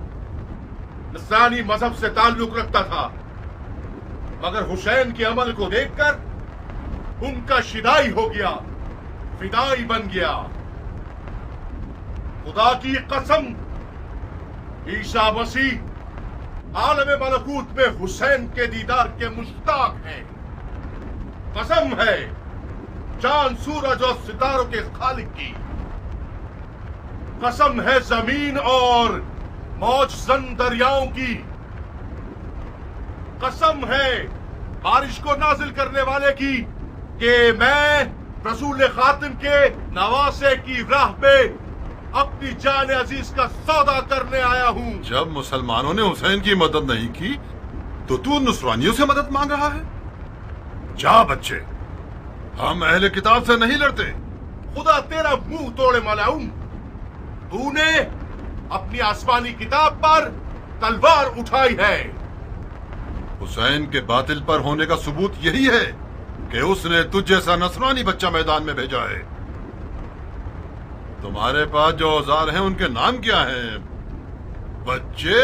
नसरानी मजहब से ताल्लुक रखता था, मगर हुसैन के अमल को देखकर उनका शिदाई हो गया, फिदाई बन गया। खुदा की कसम, ईसा मसीह आलम मलकूत में हुसैन के दीदार के मुश्ताक हैं। कसम है चांद सूरज और सितारों के खालिक की। कसम है जमीन और मौजजन दरियाओं की। कसम है बारिश को नाजिल करने वाले की कि मैं रसूल खातिम के नवासे की राह पे अपनी जान अजीज का सौदा करने आया हूँ। जब मुसलमानों ने हुसैन की मदद नहीं की तो तू नुसरानियों से मदद मांग रहा है? जा बच्चे, हम अहले किताब से नहीं लड़ते। खुदा तेरा मुंह तोड़े मलाऊं, तूने अपनी आसमानी किताब पर तलवार उठाई है। हुसैन के बातिल पर होने का सबूत यही है कि उसने तुझ जैसा नसरानी बच्चा मैदान में भेजा है। तुम्हारे पास जो औजार हैं उनके नाम क्या हैं बच्चे?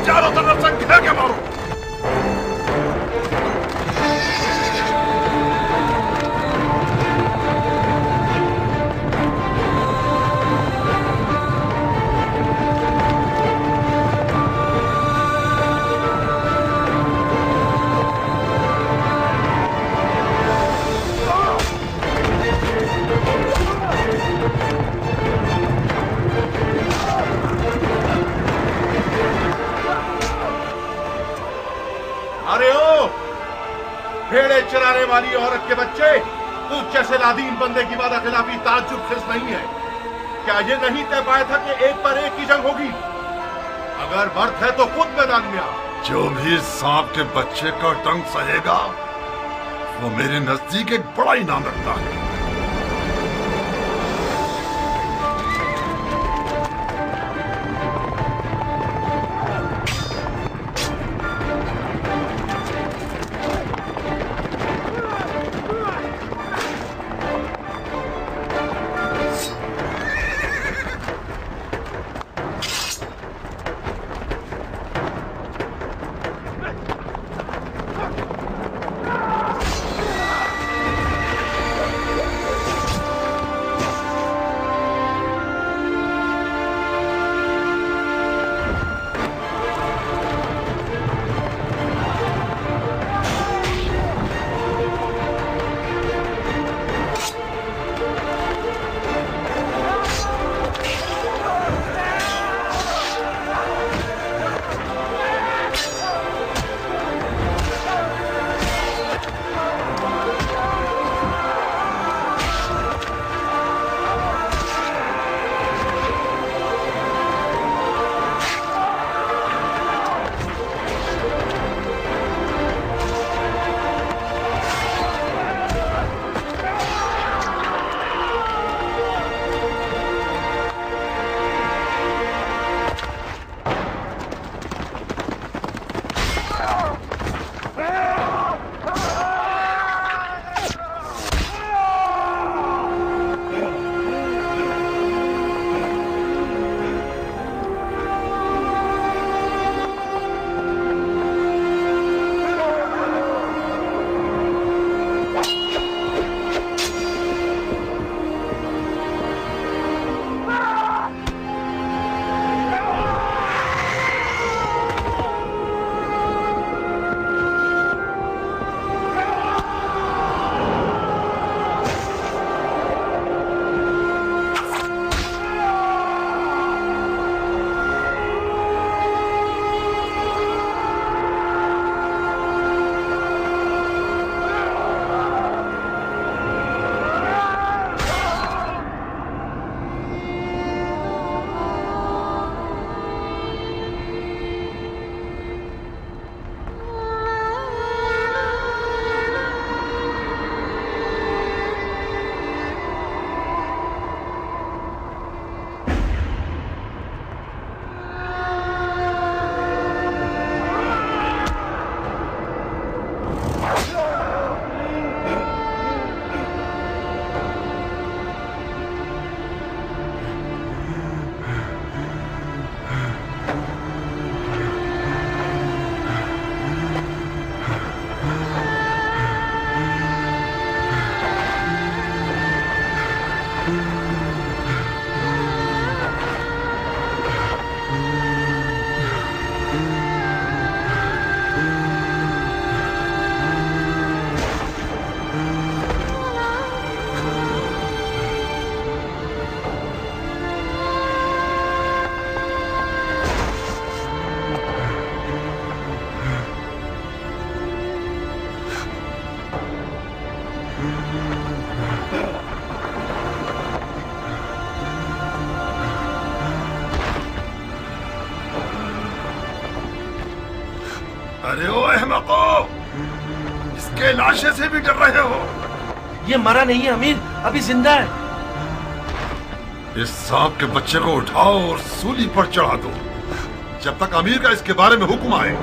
चारों तरफ से घेर के मारो। भेड़े चराने वाली औरत के बच्चे, तू जैसे लादीन बंदे की वादा खिलाफी ताज्जुब खिस नहीं है। क्या ये नहीं तय पाया था कि एक पर एक की जंग होगी? अगर मर्द है तो खुद मैदान में आ। जो भी सांप के बच्चे का डंक सहेगा वो मेरे नजदीक एक बड़ा इनाम रखता है। अरे ओ अहमको, इसके लाशे से भी डर रहे हो? ये मरा नहीं है अमीर, अभी जिंदा है। इस सांप के बच्चे को उठाओ और सूली पर चढ़ा दो जब तक अमीर का इसके बारे में हुक्म आए।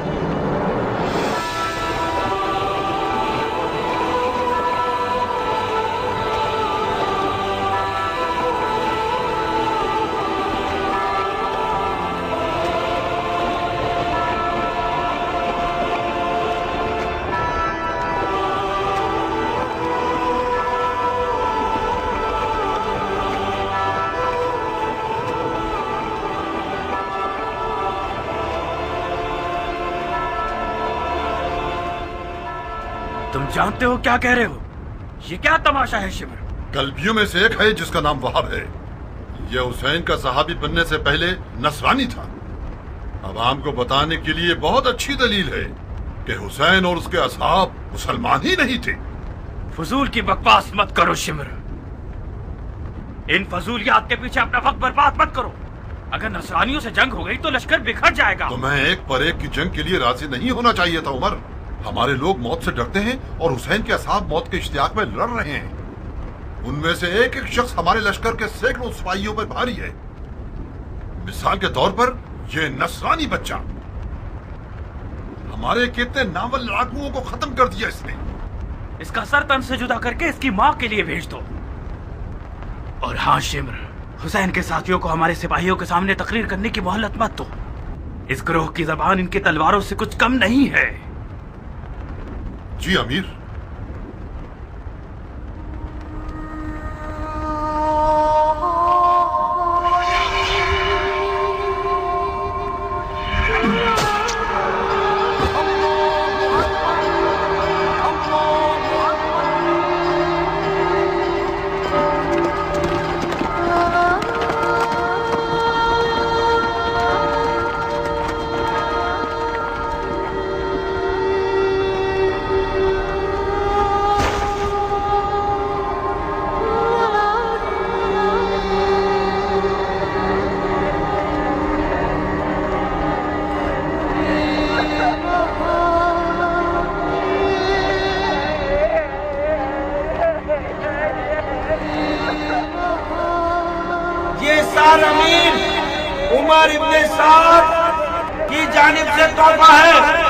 तुम जानते हो क्या कह रहे हो? ये क्या तमाशा है शिमर? कल्बियों में से एक है जिसका नाम वहाब है। यह हुसैन का सहाबी बनने से पहले नसरानी था। अवाम को बताने के लिए बहुत अच्छी दलील है कि हुसैन और उसके असहाब मुसलमान ही नहीं थे। फजूल की बकवास मत करो शिमर। इन फजूलियात के पीछे अपना वक्त बर्बाद मत करो। अगर नसरानियों से जंग हो गई तो लश्कर बिखर जाएगा। तो मैं एक पर एक की जंग के लिए राजी नहीं होना चाहिए था उमर। हमारे लोग मौत से डरते हैं और हुसैन के असहाब मौत के इश्तियाक में लड़ रहे हैं। उनमें से एक एक शख्स हमारे लश्कर के सैकड़ों सिपाहियों पर भारी है। मिसाल के तौर पर यह नसरानी बच्चा हमारे कितने नावल लड़ाकुओं को खत्म कर दिया इसने। इसका सर तन से जुदा करके इसकी माँ के लिए भेज दो। और हाँ शिमर, हुसैन के साथियों को हमारे सिपाहियों के सामने तकरीर करने की मोहलत मत दो। इस ग्रोह की जबान इनकी तलवारों से कुछ कम नहीं है। जी अमीर। अमीर उमर इब्ने साद की जानिब से तोहफा है।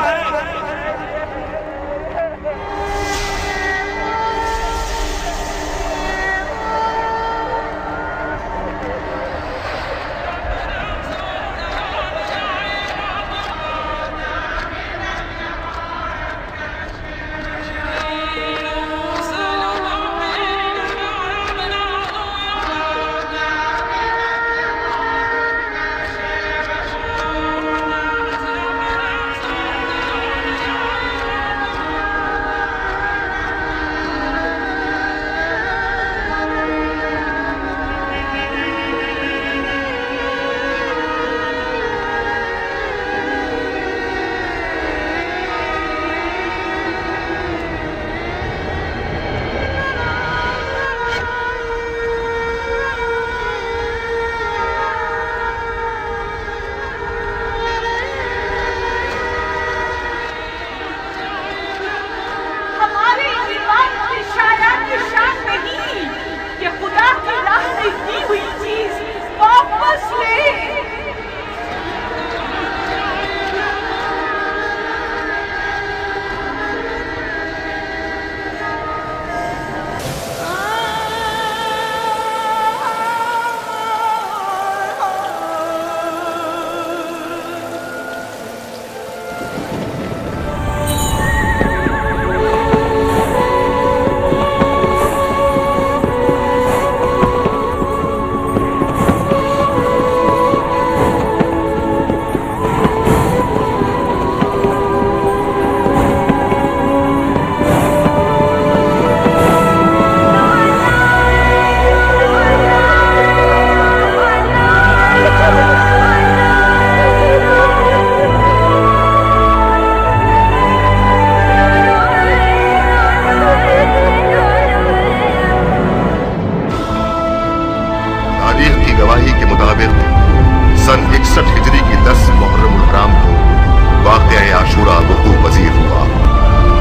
सन 61 हिजरी की 10 मुहर्रम उल हराम को वाक़या आशूरा वक़ू पजीर हुआ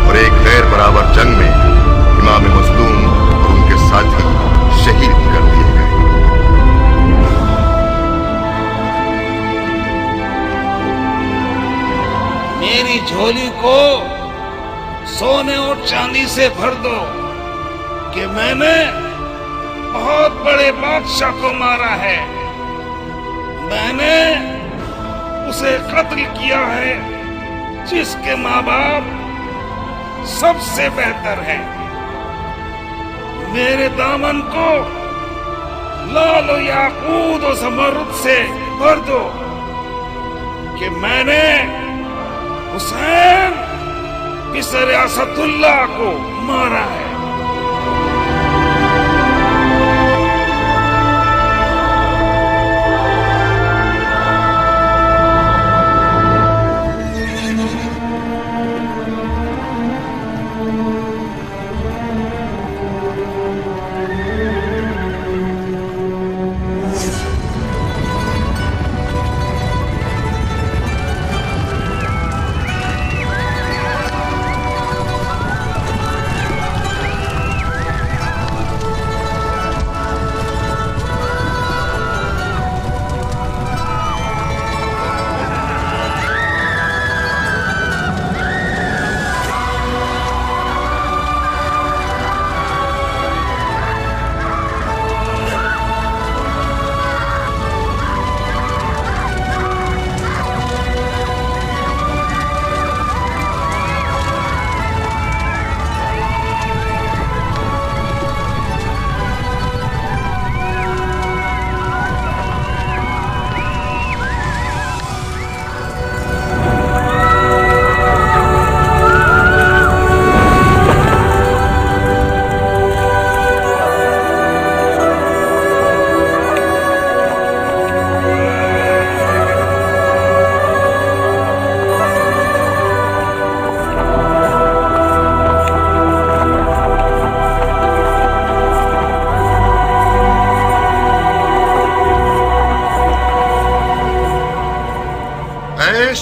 और एक गैर बराबर जंग में इमाम मज़लूम और उनके साथी शहीद कर दिए गए। मेरी झोली को सोने और चांदी से भर दो कि मैंने बहुत बड़े बादशाह को मारा है। मैंने उसे कत्ल किया है जिसके माँ बाप सबसे बेहतर हैं। मेरे दामन को लाल और याकूत और ज़मरुद से भर दो कि मैंने हुसैन बिसर असदुल्लाह को मारा है।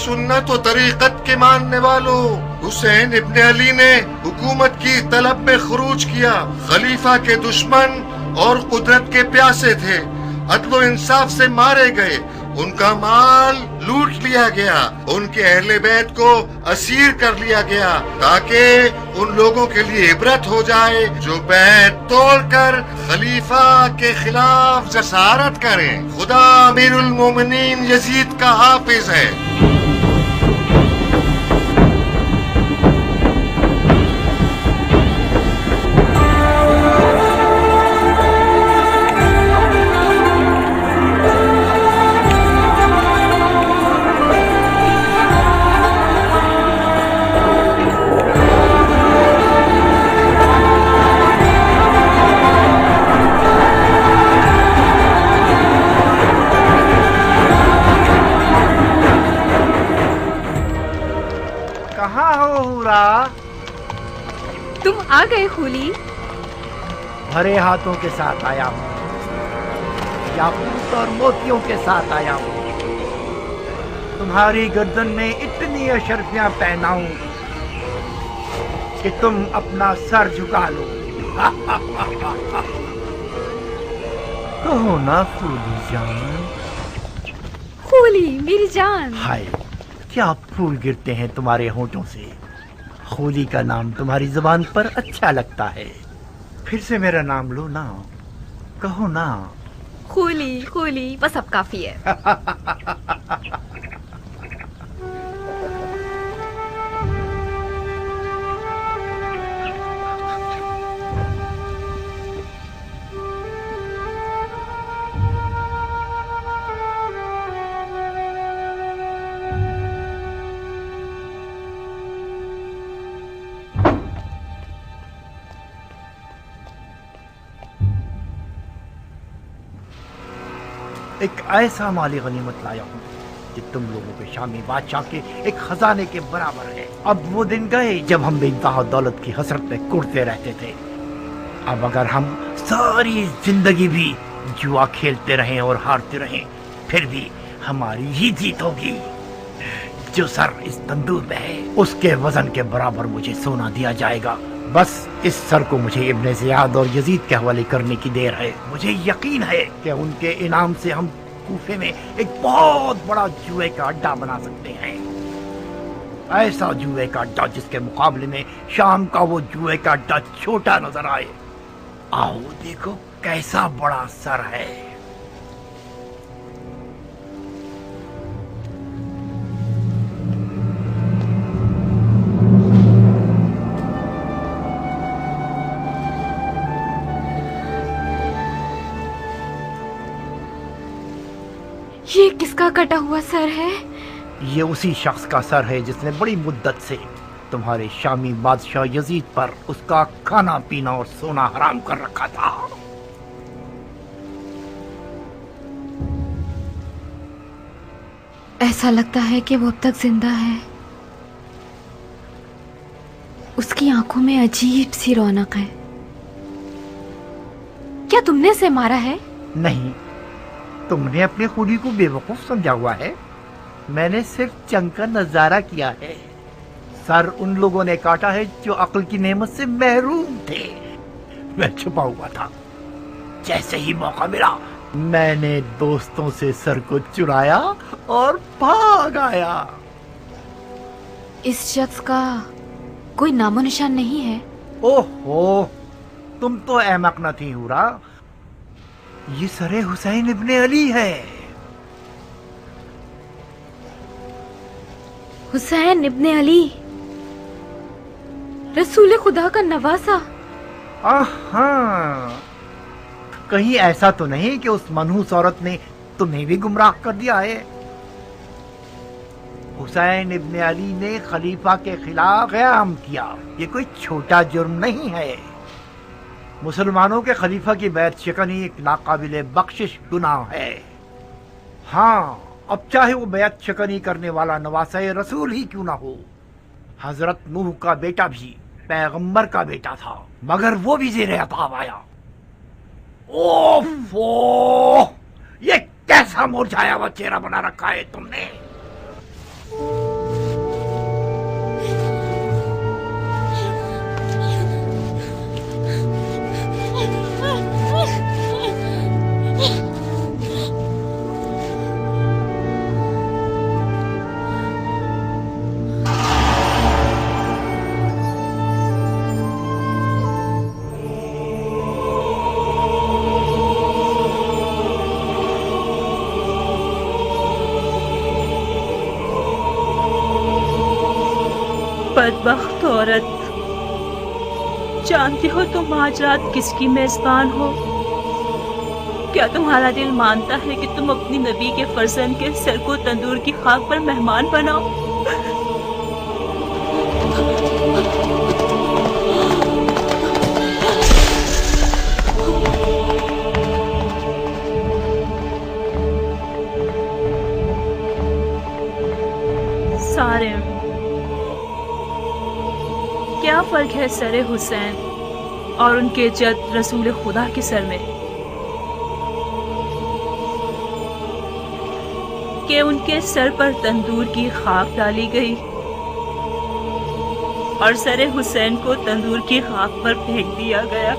सुन्नत और तरीक़त के मानने वालों, हुसैन इब्न अली ने हुकूमत की तलब में खुरूज किया। खलीफा के दुश्मन और कुदरत के प्यासे थे, अदलो इंसाफ से मारे गए, उनका माल लूट लिया गया, उनके अहले बैत को असीर कर लिया गया ताकि उन लोगों के लिए इबरत हो जाए जो बैत तोड़कर खलीफा के खिलाफ जसारत करें। खुदा अमीरुल मोमिनीन यजीद का हाफिज है। तुम आ गए खूली? भरे हाथों के साथ आया हूँ, याकूत और मोतियों के साथ आया हूँ। तुम्हारी गर्दन में इतनी अशरफियां पहनाऊं कि तुम अपना सर झुका लो। कहो ना खूली जान। खूली मेरी जान। हाय, क्या फूल गिरते हैं तुम्हारे होठों से। खूली का नाम तुम्हारी जुबान पर अच्छा लगता है। फिर से मेरा नाम लो ना, कहो ना। खूली खूली बस अब काफी है। एक ऐसा माली गनीमत लाया हूँ कि तुम लोगों के शामी बादशाह के एक खजाने के बराबर है। अब वो दिन गए जब हम बेइंतहा दौलत की हसरत में कुड़ते रहते थे। अब अगर हम सारी जिंदगी भी जुआ खेलते रहें और हारते रहें, फिर भी हमारी ही जीत होगी। जो सर इस तंदूर में है उसके वजन के बराबर मुझे सोना दिया जाएगा। बस इस सर को मुझे इब्ने ज़ियाद और यजीद के हवाले करने की देर है। मुझे यकीन है कि उनके इनाम से हम कूफे में एक बहुत बड़ा जुए का अड्डा बना सकते हैं। ऐसा जुए का अड्डा जिसके मुकाबले में शाम का वो जुए का अड्डा छोटा नजर आए। आओ देखो कैसा बड़ा सर है। ये किसका कटा हुआ सर है? ये उसी शख्स का सर है जिसने बड़ी मुद्दत से तुम्हारे शामी बादशाह यजीद पर उसका खाना पीना और सोना हराम कर रखा था। ऐसा लगता है कि वो अब तक जिंदा है। उसकी आंखों में अजीब सी रौनक है। क्या तुमने उसे मारा है? नहीं, तुमने अपने खूनी को बेवकूफ समझा हुआ है। मैंने सिर्फ जंग का नजारा किया है। सर उन लोगों ने काटा है जो अक्ल की नेमत से महरूम थे। मैं छुपा हुआ था। जैसे ही मौका मिला मैंने दोस्तों से सर को चुराया और भाग आया। इस शख्स का कोई नामो निशान नहीं है? ओहो, तुम तो अहमक न थी हुरा। ये सरे हुसैन इब्ने अली है। हुसैन इब्ने अली, रसूल खुदा का नवासा। हाँ, कहीं ऐसा तो नहीं कि उस मनहूस औरत ने तुम्हें भी गुमराह कर दिया है? हुसैन इब्ने अली ने खलीफा के खिलाफ क़याम किया। ये कोई छोटा जुर्म नहीं है। मुसलमानों के खलीफा की बैत शिकनी एक नाकाबिले बख्शिश गुनाह है। हाँ, अब चाहे वो बैत शिकनी करने वाला नवासे रसूल ही क्यों ना हो। हजरत नूह का बेटा भी पैगंबर का बेटा था, मगर वो भी ज़ेरे अताब आया। ओफो, ये कैसा मुरझाया हुआ चेहरा बना रखा है तुमने। बदबख्त औरत, जानती हो तुम आज रात किसकी मेजबान हो? क्या तुम्हारा दिल मानता है कि तुम अपनी नबी के फर्जंद के सर को तंदूर की खाक पर मेहमान बनाओ? सारे क्या फर्क है सरे हुसैन और उनके जद रसूल खुदा के सर में कि उनके सर पर तंदूर की खाक डाली गई और सरे हुसैन को तंदूर की खाक पर फेंक दिया गया।